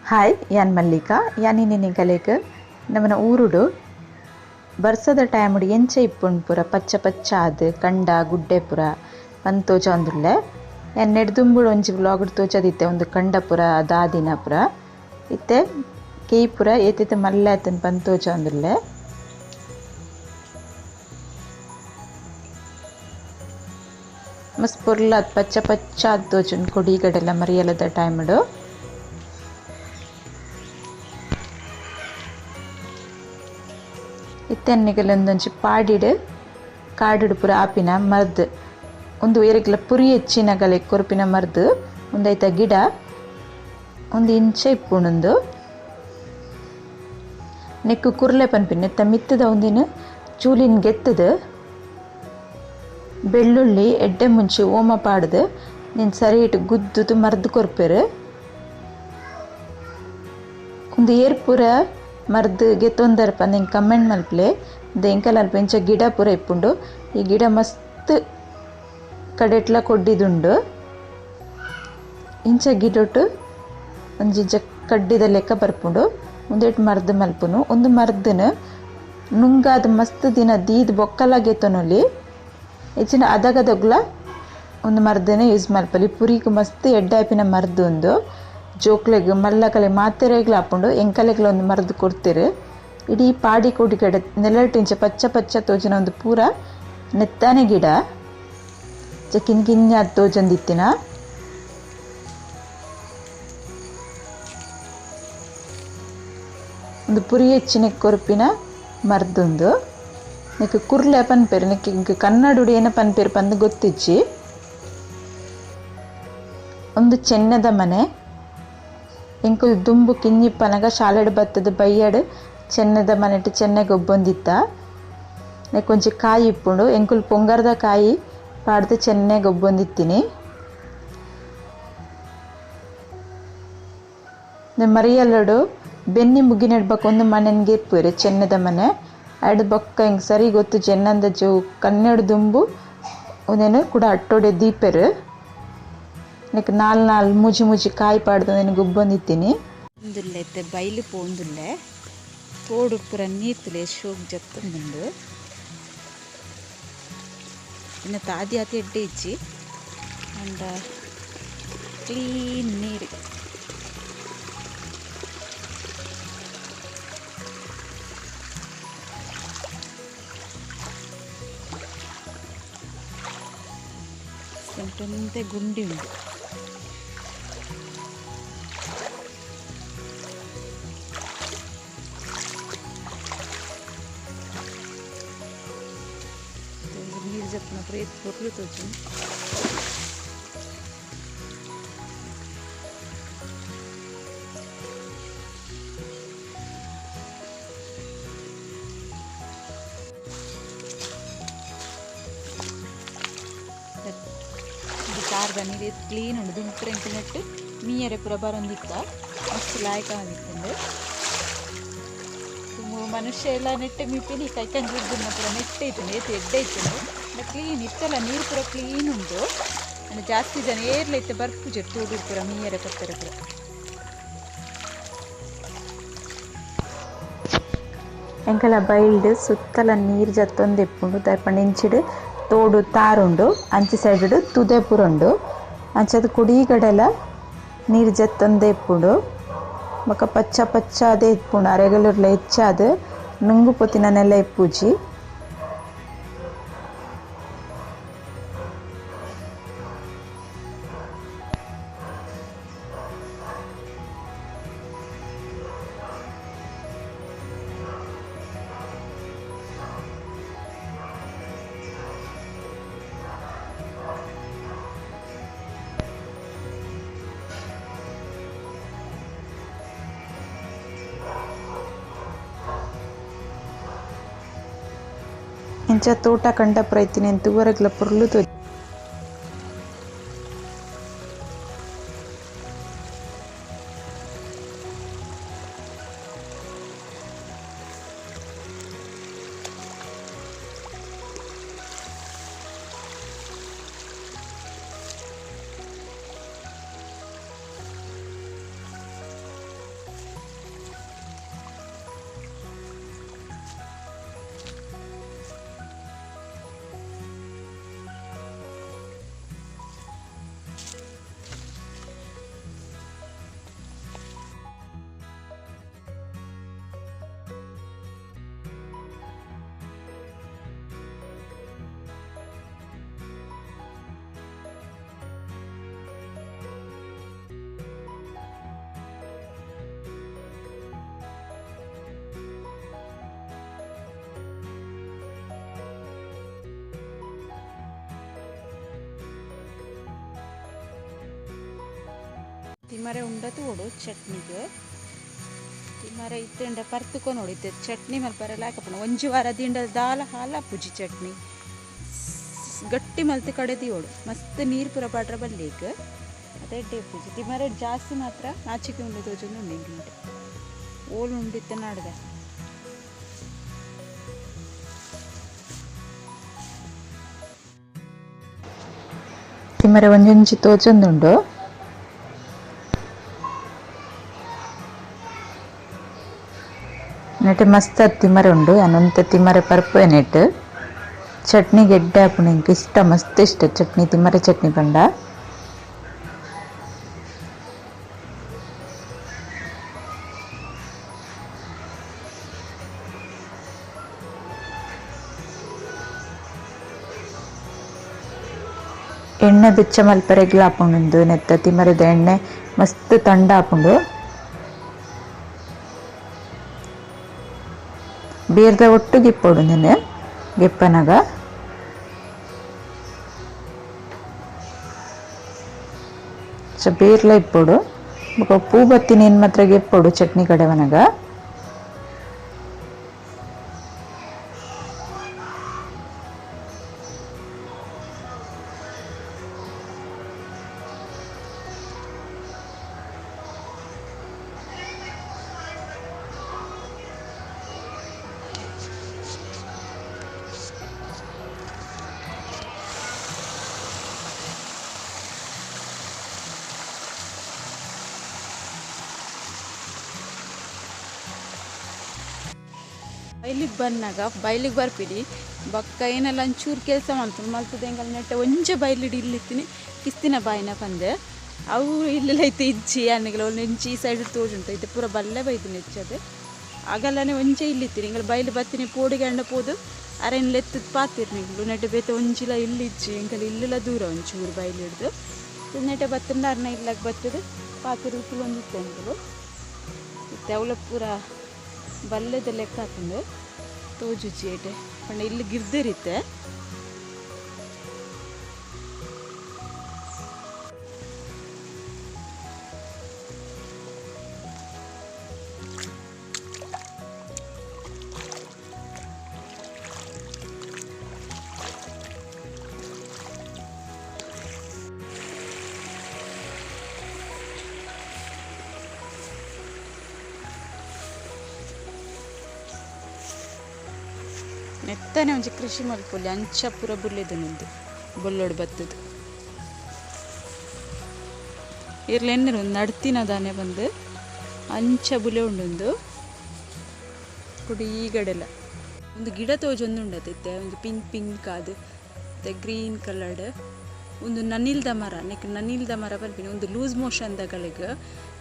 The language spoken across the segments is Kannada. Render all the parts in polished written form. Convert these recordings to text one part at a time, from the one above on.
ಹಾಯ್ ಯಾನ್ ಮಲ್ಲಿಕಾ ಯಾನಿ ನಿನಿಗಲೆಗ್ ನಮ್ಮನ ಊರುಡು ಬರ್ಸದ ಟೈಮುಡು ಎಂಚ ಇಪ್ಪುಂಡು ಪೂರ ಪಚ್ಚ ಪಚ್ಚ ಆದ್ ಕಂಡ ಗುಡ್ಡೆ ಪೂರ ಪಂದ್ ತೋಜೊಂದುಲ್ಲೆ ಯಾನ್ ನೆಡ್ದುಂಬುಡು ಒಂಜಿ ವ್ಲಾಗ್ ತೋಜದಿತ್ತೆ ಒಂದು ಕಂಡ ಪೂರ ದಾದಿನ ಪೂರ ಇತ್ತೆ ಕೇಯಿ ಪೂರ ಏತೆತೆ ಮಲ್ಲ ಆತನ್ ಪಂದ್ ತೋಜೊಂದುಲ್ಲೆ ಮಸ್ತ್ ಪೊರ್ಲಾದ್ ಪಚ್ಚ ಪಚ್ಚ ಆದ್ ತೋಜುಂಡು ಕೊಡಿಗಡೆಲ್ಲ ಮರಿಯಲದ ಟೈಮುಡು ಇತ್ತೆನ್ನಿಗಲ ಒಂದೊಂಜಿ ಪಾಡಿಡ್ ಕಾಡುಡು ಪೂರ ಆಪಿನ ಮರ್ದ್ ಒಂದು ಏರೆಗ್ಲ ಪುರಿ ಹೆಚ್ಚಿನಗಲೆ ಕೊರ್ಪಿನ ಮರ್ದ್ ಒಂದೈತ ಗಿಡ ಒಂದು ಇಂಚ ಇಪ್ಪುಂಡು ನೆಕ್ಕು ಕುರ್ಲೆ ಪನ್ಪಿನ ನೆತ್ತ ಮಿತ್ತದ ಒಂದಿನ ಚೂಲಿನ ಗೆತ್ತದ ಬೆಳ್ಳುಳ್ಳಿ ಎಡ್ಡೆ ಮುಂಚೆ ಓಮ ಪಾಡ್ದು ನೀನು ಸರಿ ಇಟ್ಟು ಗುದ್ದುದು ಮರ್ದ್ ಕೊರ್ಪೆರು ಒಂದು ಏರ್ಪುರ ಮರ್ದ್ ಗೆತ್ತೊಂದರ ಪಂದ ಕಮೆಂಟ್ ಮಲ್ಪಲೆ ಎಂಕಲ್ ಅಲ್ಪ ಇಂಚ ಗಿಡ ಪೂರ ಇಪ್ಪುಂಡು ಈ ಗಿಡ ಮಸ್ತ್ ಕಡೆಟ್ಲ ಕೊಡ್ಡಿದುಂಡು ಇಂಚ ಗಿಡೊಟ್ಟು ಒಂಜಿಂಚ ಕಡ್ಡಿದ ಲೆಕ್ಕ ಬರ್ಪುಂಡು ಒಂದೇಟ್ ಮರ್ದ್ ಮಲ್ಪುನು ಒಂದು ಮರ್ದನ ನುಂಗಾದ ಮಸ್ತ್ ದಿನ ದೀದ್ ಬೊಕ್ಕಲ ಗೆತ್ತೊನೊಲಿ ಹೆಚ್ಚಿನ ಅದಗದಗ್ಲ ಒಂದು ಮರ್ದನೆ ಯೂಸ್ ಮಲ್ಪಲಿ ಪುರಿಗೂ ಮಸ್ತ್ ಎಡ್ಡಾಪಿನ ಮರ್ದ್ ಒಂದು ಜೋಕ್ಲೆಗ್ ಮಲ್ಲಕಲೆ ಮಾತೆರೆಗ್ಲ ಹಾಪುಂಡು ಎಂಕಲೆಗ್ಲ ಒಂದು ಮರ್ದ್ ಕೊಡ್ತಿರು ಇಡೀ ಪಾಡಿ ಕೊಡಿ ಕಡೆ ನೆಲಟಿಂಚ ಪಚ್ಚ ಪಚ್ಚ ತೋಜನ ಒಂದು ಪೂರ ನೆತ್ತಾನೆ ಗಿಡ ಕಿನ್ ಕಿನ್ನೆ ಅದು ತೋಜಂದಿತ್ತಿನ ಒಂದು ಪುರಿ ಹೆಚ್ಚಿನ ಕೊರ್ಪಿನ ಮರ್ದೊಂದು ನೆಕ್ ಕುರ್ಲೆ ಪನ್ಪೇರು ನೆಕ್ ಇಂಕ ಕನ್ನಡುಡು ಏನ ಪನ್ಪೇರು ಪಂದು ಗೊತ್ತಿಜ್ಜಿ ಒಂದು ಚೆನ್ನದ ಮನೆ ಎಂಕುಲು ದುಂಬು ಕಿಂಜಿಪ್ಪನಗ ಶಾಲೆಡ್ ಬತ್ತದ ಬೈಯಡ್ ಚೆನ್ನದ ಮನೆಟ್ ಚೆನ್ನಗೆ ಒಬ್ಬೊಂದಿತ್ತ ನೆಕ್ಕೊಂಚಿ ಕಾಯಿ ಇಪ್ಪುಂಡು ಎಂಕುಲು ಪೊಂಗರ್ದ ಕಾಯಿ ಪಾಡ್ದು ಚೆನ್ನಗೆ ಒಬ್ಬೊಂದಿತ್ತೀನಿ ಮರಿಯಲ್ಲಡು ಬೆನ್ನಿ ಮುಗಿನೆಡ್ಬಕ್ಕೆ ಒಂದು ಮನೆಗೆ ಇಪ್ಪುರು ಚೆನ್ನದ ಮನೆ ಅಡ್ ಬೊಕ್ಕ ಹಿಂಗೆ ಸರಿ ಗೊತ್ತು ಚೆನ್ನಂದ ಜೋ ಕನ್ನಡ ದುಂಬು ಒಂದೇನು ಕೂಡ ಅಟ್ಟೋಡೆ ದೀಪೆರು ನೆಕ್ ನಾಲ್ ಮುಜಿ ಮುಜಿ ಕಾಯಿ ಪಾಡ್ದು నేను ಗುಬ್ಬೊಂದಿತ್ತೀನಿ ಒಂದುಲ್ಲೆ ಇತ್ತೆ ಬೈಲು ಪೋಂದುಲ್ಲೆ ತೋಡು ಪೂರ ನೀರ್ತಲೆ ಶೋಕ್ ಜತ್ತೊಂದುಂಡು ಇನ್ನು ತಾದಿ ಆತಿ ಎಡ್ಡೆ ಇಜ್ಜಿ ಅಂಡ ಕ್ಲೀನ್ ನೀರು ಸೆಂಟಂತೆ ಗುಂಡಿ ಉಂಡು ನೀರು ಜಪ್ಪನ ಪ್ರೇತ್ ಪೊರ್ಲು ತೋಜು ಕಾರ್ದ ನೀರು ಕ್ಲೀನ್ ಉಂಡು ದುಂಪುರ ನೆಟ್ಟು ಮೀಯರೆ ಪೂರ ಬರೊಂದಿತ್ತ ಮಸ್ತ್ ಲಾಯ್ಕ ಬಂದಿತ್ತಂದು ಮನುಷ್ಯ ಎಲ್ಲ ನೆಟ್ಟೆ ಮೀಪಿನಿ ಕೈಕಂಡು ದುಡ್ಡನ್ನ ಪೂರ ನೆಟ್ಟೆ ಇತ್ತು ನೇತು ಎಡ್ಡೆ ಇತ್ತು ಕ್ಲೀನ್ ಇತ್ತಲ್ಲ ನೀರು ಪೂರ ಕ್ಲೀನ್ ಉಂಟು ಅಂದರೆ ಜಾಸ್ತಿ ಜನ ಏರ್ಲ ಇತ್ತು ಬರ್ಪುಜೆ ತೋಡು ಪೂರ ಮೀಯರೆ ಪತ್ತರ ಪೂರ ಎಂಕಲ ಬೈಲ್ಡ್ ಸುತ್ತಲ ನೀರು ಜತ್ತೊಂದು ಇಪ್ಪುಂಡು ದಯಪಂಡು ಇಂಚಿಡು ತೋಡು ತಾರುಂಡು ಅಂಚಿ ಸೈಡ್ ತುದೆ ಪುರಂಡು ಅಂಚದ ಕುಡಿಗಡೆಲ ನೀರು ಜತ್ತೊಂದೆ ಇಪ್ಪುಂಡು ಬೊಕ ಪಚ್ಚ ಪಚ್ಚ ಅದೇ ಇಪ್ಪುಂಡು ಅರೆಗಲುರ್ಲ ಹೆಚ್ಚಾದ ನುಂಗು ಪೊತಿನನೆಲ್ಲ ಇಪ್ಪುಜಿ ಇಂಚ ತೋಟ ಕಂಡ ಪ್ರಯತ್ನ ಎಂತು ಹೊರಗ್ಲ ಪುರ್ಲು ತೋಜಿ ತಿಮರೆ ಉಂಡತು ಓಡು ಚಟ್ನಿಗೆ ತಿಮರೆ ಇತ್ತಂಡ ಪರ್ತುಕೊಂಡು ನೋಡಿದ್ದೆ ಚಟ್ನಿ ಮಲ್ಪರೆಲ್ಲ ಹಾಕಪ್ಪಣ ಒಂಜಿ ವಾರ ದಿಂಡ ದಾಲ ಹಾಲ ಪುಜಿ ಚಟ್ನಿ ಗಟ್ಟಿ ಮಲ್ತು ಕಡೆದಿ ಓಡು ಮಸ್ತ್ ನೀರು ಪೂರ ಪಾಡ್ರ ಬಲ್ಲಿಗೆ ಅದೇ ಡೇ ಪೂಜೆ ತಿಮರೆ ಜಾಸ್ತಿ ಮಾತ್ರ ನಾಚಿಕೆ ಉಂಡು ತೋಜೊಂದು ಉಂಡು ಓಲು ಉಂಡಿತ್ತೆ ನಾಡ್ದೆ ತಿಮರೆ ಒಂಜೊಂಜಿ ತೋಜೊಂದುಂಡು ನೆಟ್ ಮಸ್ತ್ ತಿಮರೆ ಉಂಡು ಅನ್ನೊಂತ ತಿಮರೆ ಪರ್ಪೆ ನೆಟ್ ಚಟ್ನಿ ಗೆಡ್ಡೆ ಹಾಪುಣ ಇಂಕ ಇಷ್ಟ ಮಸ್ತ್ ಇಷ್ಟ ಚಟ್ನಿ ತಿಮರೆ ಚಟ್ನಿ ಪಂಡ ಎಣ್ಣೆ ಬಿಚ್ಚ ಮಲ್ಪರೆಗ್ಲ ಹಾಪುಂಡು ನೆತ್ತ ತಿಮರೆದ ಎಣ್ಣೆ ಮಸ್ತ್ ತಂಡ ಹಾಪುಂಡು ಬೇರ್ದ ಒಟ್ಟು ಗಿಪ್ಪೋಡು ನೆನೆ ಗೆಪ್ಪನಗ ಬೇರ್ಲ ಇಪ್ಪೋಡು ಪೂ ಬತ್ತಿನ ಏನು ಮಾತ್ರ ಗೆಪ್ಪೋಡು ಚಟ್ನಿ ಕಡೆವನಗ ಬೈಲಿಗೆ ಬಂದಾಗ ಬೈಲಿಗೆ ಬರ್ಪಿಡಿ ಬಕ್ಕ ಏನೆಲ್ಲ ಒಂಚೂರು ಕೆಲಸ ಮಲ್ತದೆ ಹೆಂಗಲ್ಲ ನೆಟ್ಟೆ ಒಂಚೆ ಬೈಲಿಡಿ ಇಲ್ಲಿತ್ತೀನಿ ಕಿಸ್ತಿನ ಬಾಯಿನ ಬಂದೆ ಅವು ಇಲ್ಲೆಲ್ಲ ಐತೆ ಇಜ್ಜಿ ಅನ್ನಗೆಲ್ಲ ಒಂದು ಇಂಚಿ ಸೈಡ್ ತೋಜುಂಟು ಐತೆ ಪೂರ ಬಲ್ಲೆ ಬೈದು ನೆಚ್ಚದೆ ಆಗಲ್ಲೇ ಒಂಚೆ ಇಲ್ಲಿತ್ತೀನಿ ಹಿಂಗೆ ಬೈಲಿ ಬತ್ತೀನಿ ಪೋಡಿಗೆ ಅಂಡ ಪೋದು ಅರೆಲ್ಲ ಎತ್ತದ ಪಾತಿರ್ ನಿಂಗಳು ನೆಟ್ಟೆ ಬೇತೆ ಒಂಚಿಲ ಇಲ್ಲಿಜ್ಜಿ ಹಿಂಗಲ್ಲ ಇಲ್ಲೆಲ್ಲ ದೂರ ಒಂಚೂರು ಬೈಲಿ ಹಿಡ್ದು ನೆಟ್ಟೆ ಬತ್ತಂಡ ಅರ್ನ ಇಲ್ಲಕ್ಕೆ ಬರ್ತದೆ ಪಾತಿರ್ ಉಪ್ಪು ಒಂದಿತ್ತೆ ಅಂಗಳು ಇತ್ತೆ ಅವಳ ಪೂರ ಬಲ್ಲೆದ ಲೆಕ್ಕ ಹಾಕೊಂಡು ತೋಜುಜಿ ಏಟೆ ಪಂಡ ಇಲ್ಲಿ ಗಿರ್ದಿರಿತ್ತೆ ನೆತ್ತನೆ ಒಂಚಿ ಕೃಷಿ ಮಲ್ಪೊಲಿ ಅಂಚ ಪೂರ ಬುಲ್ಲೆದು ನಿಂದು ಬೊಲ್ಲೋಡು ಬತ್ತದು ಇರ್ಲಿ ಎನ್ನರು ಒಂದು ನಡ್ತಿನ ದಾನೆ ಬಂದು ಅಂಚ ಬುಲೆ ಉಂಡೊಂದು ಕುಡಿ ಈಗಡೆಲ್ಲ ಒಂದು ಗಿಡ ತೋಜೊಂದು ಉಂಡತೈತೆ ಒಂದು ಪಿಂಕ್ ಅದು ಮತ್ತು ಗ್ರೀನ್ ಕಲರ್ಡ್ ಒಂದು ನನಿಲ್ದ ಮರ ನನಿಲ್ದ ಮರ ಬಲ್ಪಿನ ಒಂದು ಲೂಸ್ ಮೋಷನ್ದಗಳಿಗೆ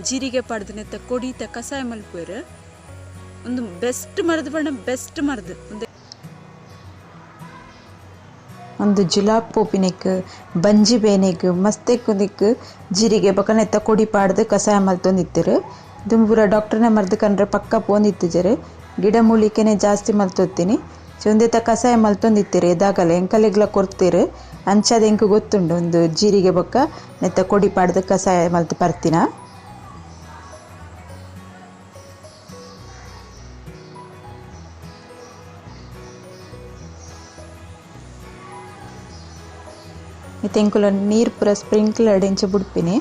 ಜೀರಿಗೆ ಪಡ್ದು ನೆತ್ತ ಕೊಡಿತ ಕಷಾಯ ಮಲ್ಪರು ಒಂದು ಬೆಸ್ಟ್ ಮರದ ಬಣ್ಣ ಬೆಸ್ಟ್ ಮರದು ಒಂದು ಜುಲಾಬ್ ಪೋಪಿನೆಕ್ ಬಂಜಿ ಬೇನೆಗ್ ಮಸ್ತೆ ಕುದಿಕ್ ಜೀರಿಗೆ ಬಕನೆತ್ತ ಕೊಡಿ ಪಾಡ್ದು ಕಷಾಯ ಮಲ್ತೊಂದಿತ್ತರು ದುಂಬುರ ಡಾಕ್ಟರ್ನ ಮರ್ದು ಕಂಡ್ರೆ ಪಕ್ಕ ಪೋಂದಿತ್ತಿಜರು ಗಿಡ ಮೂಲಿಕೆನೆ ಜಾಸ್ತಿ ಮಲ್ತೊತ್ತೀನಿ ಒಂದೇತ ಕಷಾಯ ಮಲ್ತೊಂದಿತ್ತೀರಿ ಎದಾಗಲ್ಲ ಎಂಕಲೆಗ್ಲ ಕೊಡ್ತೀರು ಅಂಚದ ಎಂಕ್ ಗೊತ್ತುಂಡು ಒಂದು ಜೀರಿಗೆ ಬೊಕ್ಕ ನೆತ್ತ ಕೊಡಿ ಪಾಡ್ದು ಕಷಾಯ ಮಲ್ತು ಪರ್ತಿನ ತೆಂಕುಲ ನೀರು ಪೂರ ಸ್ಪ್ರಿಂಕ್ಲರ್ ಎಂಚ ಬುಡ್ಪಿನಿ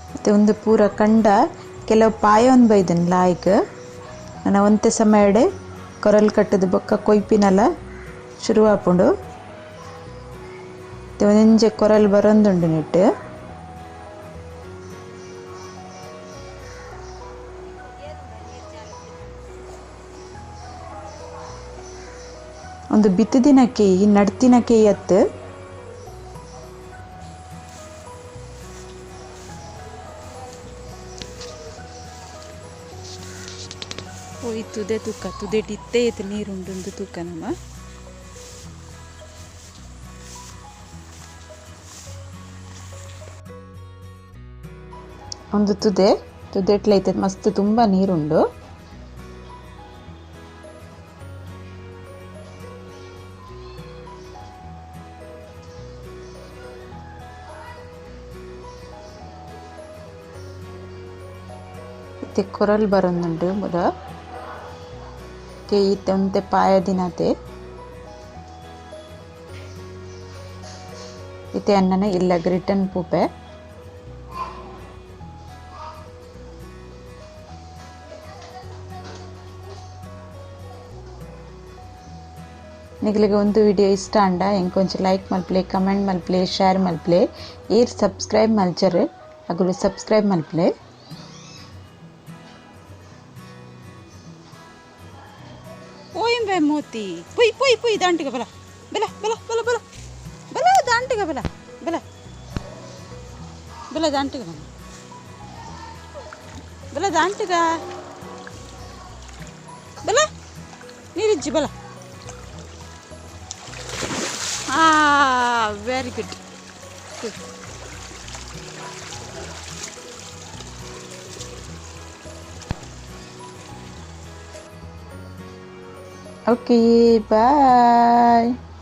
ಮತ್ತು ಒಂದು ಪೂರ ಕಂಡ ಕೆಲವು ಪಾಯ ಒಂದು ಬೈದನ್ ಲಾಯ್ಕ್ ನಾನು ಒಂತೆ ಸಮಯಡೆ ಕೊರಲ್ ಕಟ್ಟದ ಬೊಕ್ಕ ಕೊಯ್ಪಿನಲ್ಲ ಶುರು ಹಾಪುಂಡು ಒಂಜೆ ಕೊರಲ್ ಬರೊಂದುಂಡು ನೆಟ್ಟು ಒಂದು ಬಿತ್ತದಿನ ಕೇಯಿ ನಡ್ತಿನ ಕೇಯಿ ಅತ್ತು ಹೋಯ್ ತುದೆ ತೂಕ ತುದೆಟಿತ್ತೇ ಇತ್ತು ನೀರುಂಡು ತೂಕ ನಮ್ಮ ಒಂದು ತುದೆಟ್ಲೈತೆ ಮಸ್ತ್ ತುಂಬ ನೀರುಂಡು ಇತ್ತೆ ಕೊರಲ್ ಬರೋಂದುಂಡು ಮುದ ಇತ್ತೆ ಒಂತೆ ಪಾಯ ದಿನತೆ ಇತ್ತೆ ಅನ್ನನ ಇಲ್ಲ ರಿಟರ್ನ್ ಪೂಪೆ ನಿಗಲಿಗೆ ಒಂದು ವಿಡಿಯೋ ಇಷ್ಟ ಅಂಡ ಎಂಕೊಂಚ ಲೈಕ್ ಮಲ್ಪ್ಲೆ ಕಮೆಂಟ್ ಮಲ್ಪ್ಲೆ ಶೇರ್ ಮಲ್ಪ್ಲೆ ಏರ್ ಸಬ್ಸ್ಕ್ರೈಬ್ ಮಲ್ಚರ್ ಅಗುಲು ಸಬ್ಸ್ಕ್ರೈಬ್ ಮಲ್ಪ್ಲೆ ಓಯಿಂಬೆ ಮೋತಿ ಪುಯ್ ಪುಯ್ ಪುಯ್ ದಾಂಟಿಗ ಬಲ ಬಲ ಬಲ ಬಲ ಬಲ ಬಲ ದಾಂಟಿಗ ಬಲ ಬಲ ಬಲ ದಾಂಟಿಗ ಬಲ ಬಲ ದಾಂಟಿಗ ಬಲ ನೀರಿಜ್ಜಿ ಬಲ very good. Okay, bye.